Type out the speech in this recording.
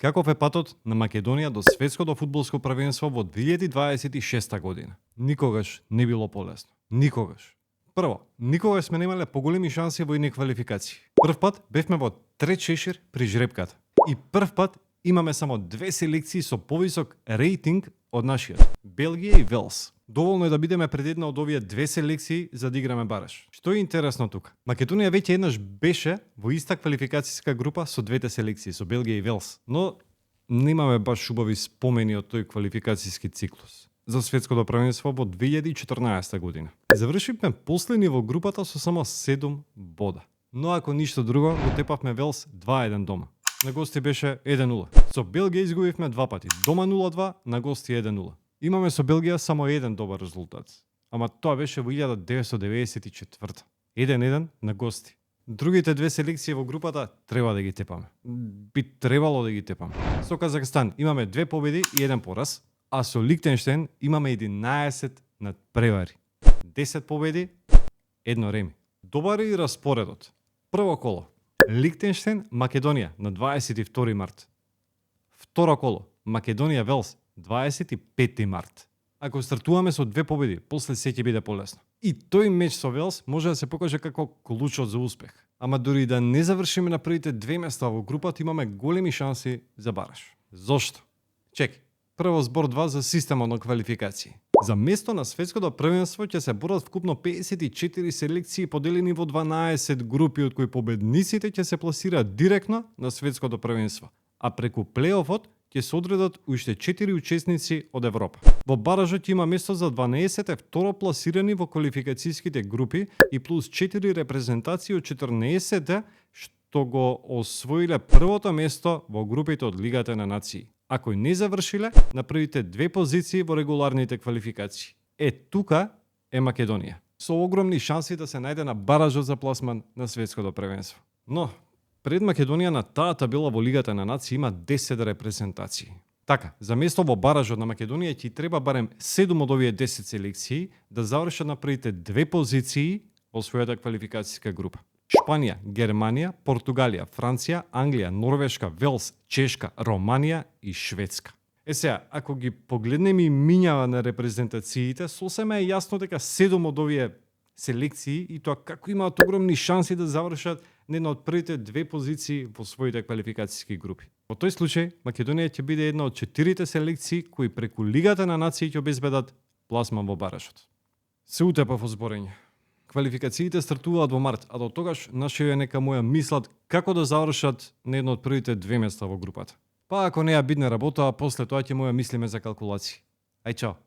Каков е патот на Македонија до светското фудбалско првенство во 2026 година? Никогаш не било полесно. Никогаш. Прво, никогаш сме немале поголеми шанси во едни квалификации. Прв пат бевме во трет шешир при жребката. И прв пат имаме само две селекции со повисок рейтинг од нашиот. Белгија и Велс. Доволно е да бидеме пред една од овие две селекции за да играме бараш. Што е интересно тука? Македонија веќе еднаш беше во иста квалификацијска група со двете селекции, со Белгија и Велс. Но немаме баш убави спомени од тој квалификацијски циклус за светското првенство во 2014 година. Завршивме последни во групата со само 7 бода. Но ако ништо друго, го тепавме Велс 2-1 дома. На гости беше 1-0. Со Белгија изгубивме два пати. Дома 0-2, на гости 1-0. Имаме со Белгија само еден добар резултат. Ама тоа беше во 1994. 1-1 на гости. Другите две селекции во групата треба да ги тепаме. Би требало да ги тепаме. Со Казахстан имаме 2 победи и 1 пораз, а со Лихтенштейн имаме 11 надпревари. 10 победи, 1 реми. Добар е и распоредот. Прво коло Лихтенштейн, Македонија на 22 март. Второ коло Македонија, Велс 25 март. Ако стартуваме со 2 победи, после се ќе биде полесно. И тој меч со Велс може да се покаже како клучот за успех. Ама дури да не завршиме на првите две места во групата, имаме големи шанси за бараш. Зошто? Чекај. Прво збор 2 за системот на квалификации. За место на светското првенство ќе се борат вкупно 54 селекции поделени во 12 групи, од кои победниците ќе се пласираат директно на светското првенство, а преку плейофот ќе се одредат уште 4 учесници од Европа. Во баражот има место за 12 второ пласирани во квалификацијските групи и плюс 4 репрезентации од 14 што го освоиле првото место во групите од Лигата на нации, а кои не завршиле на првите две позиции во регуларните квалификации. Тука е Македонија, со огромни шанси да се најде на баражот за пласман на светското првенство. Но пред Македонија на таа табела во Лигата на нации има 10 репрезентации. Така, за место во баражот на Македонија ќе треба барем 7 од овие 10 селекции да завршат на првите две позиции во својата квалификацијска група. Шпанија, Германија, Португалија, Франција, Англија, Норвешка, Велс, Чешка, Романија и Шведска. Сега, ако ги погледнеме имињава на репрезентациите, сосема е јасно дека 7 од овие селекции и тоа како имаат огромни шанси да завршат на една од првите две позиции во своите квалификацијски групи. Во тој случај, Македонија ќе биде една од 4 селекции кои преку Лигата на нации ќе обезбедат пласман во баражот. Се утепав во зборење. Квалификациите стартуваат во март, а до тогаш нашиве нека моја мислат како да завршат на едно од првите две места во групата. Па ако не ја бидне работа, после тоа ќе моја мислиме за калкулации. Ај чао!